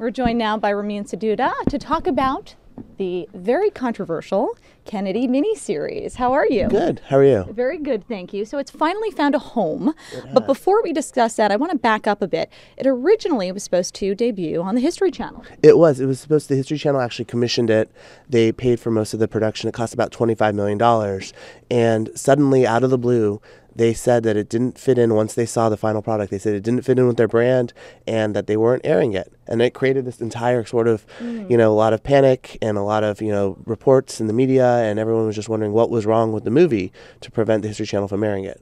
We're joined now by Ramin Setoodeh to talk about the very controversial Kennedy miniseries. How are you? Good. How are you? Very good, thank you. So it's finally found a home. But before we discuss that, I want to back up a bit. It originally was supposed to debut on the History Channel. It was supposed to, the History Channel actually commissioned it. They paid for most of the production. It cost about $25 million. And suddenly, out of the blue, they said that it didn't fit in once they saw the final product. They said it didn't fit in with their brand and that they weren't airing it. And it created this entire sort of, a lot of panic and a lot of, reports in the media, and everyone was just wondering what was wrong with the movie to prevent the History Channel from airing it.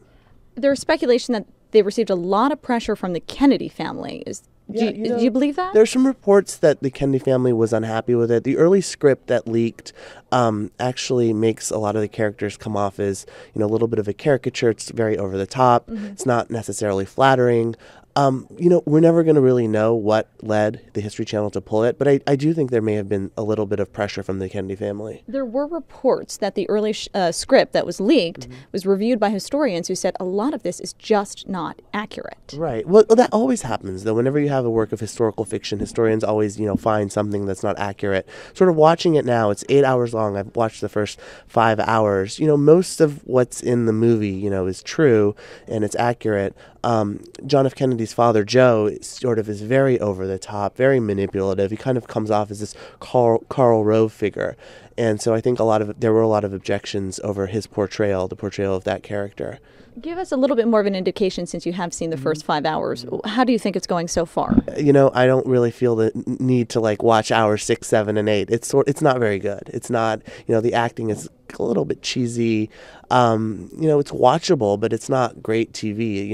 There's speculation that they received a lot of pressure from the Kennedy family. Do you believe that? There's some reports that the Kennedy family was unhappy with it. The early script that leaked actually makes a lot of the characters come off as, a little bit of a caricature. It's very over the top. It's not necessarily flattering. We're never going to really know what led the History Channel to pull it, but I do think there may have been a little bit of pressure from the Kennedy family. There were reports that the early script that was leaked was reviewed by historians who said a lot of this is just not accurate. Right. Well, that always happens, though. Whenever you have a work of historical fiction, historians always, find something that's not accurate. Sort of watching it now, it's 8 hours long. I've watched the first 5 hours. Most of what's in the movie, is true and it's accurate. John F. Kennedy's father, Joe, sort of is very over the top, very manipulative. He kind of comes off as this Karl Rove figure. And so I think there were a lot of objections over his portrayal, the portrayal of that character. Give us a little bit more of an indication, since you have seen the first 5 hours. How do you think it's going so far? I don't really feel the need to watch hours 6, 7, and 8. It's not very good. It's not, the acting is a little bit cheesy. It's watchable, but it's not great TV.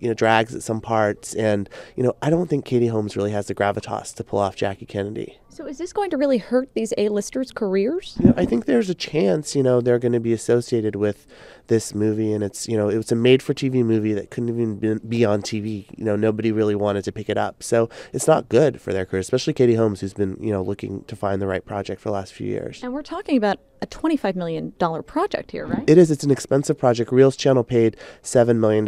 It drags at some parts, and I don't think Katie Holmes really has the gravitas to pull off Jackie Kennedy. So is this going to really hurt these A-listers' careers? I think there's a chance, they're going to be associated with this movie, and it's a made-for-TV movie that couldn't even be on TV. Nobody really wanted to pick it up, so it's not good for their career, especially Katie Holmes, who's been looking to find the right project for the last few years. And we're talking about a $25 million project here, right? It is. It's an expensive project. Reelz Channel paid $7 million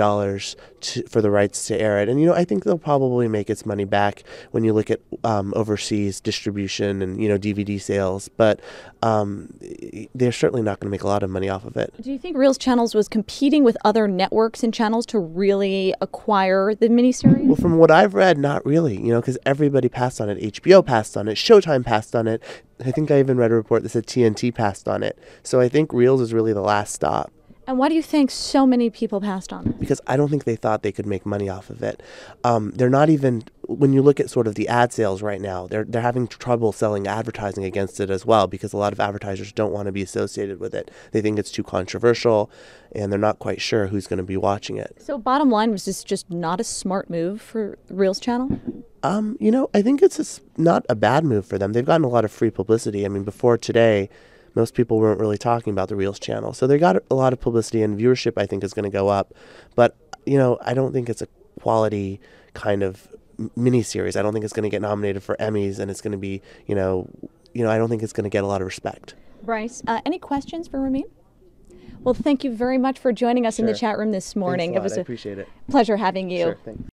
for the rights to air it. And, I think they'll probably make its money back when you look at overseas distribution and, DVD sales. But they're certainly not going to make a lot of money off of it. Do you think Reelz Channels was competing with other networks and channels to really acquire the miniseries? Well, from what I've read, not really, because everybody passed on it. HBO passed on it. Showtime passed on it. I think I even read a report that said TNT passed on it. So I think Reelz is really the last stop. And why do you think so many people passed on it? Because I don't think they thought they could make money off of it. They're not even, when you look at sort of the ad sales right now, they're having trouble selling advertising against it as well, because a lot of advertisers don't want to be associated with it. They think it's too controversial, and they're not quite sure who's going to be watching it. So bottom line, was this just not a smart move for Reelz Channel? I think it's not a bad move for them. They've gotten a lot of free publicity. I mean, before today, most people weren't really talking about the Reelz Channel. So they got a lot of publicity, and viewership, I think, is going to go up. But, I don't think it's a quality kind of miniseries. I don't think it's going to get nominated for Emmys, and it's going to be, I don't think it's going to get a lot of respect. Bryce, any questions for Ramin? Well, thank you very much for joining us in the chat room this morning. Thanks a lot. It was I appreciate it. Pleasure having you. Sure, thanks.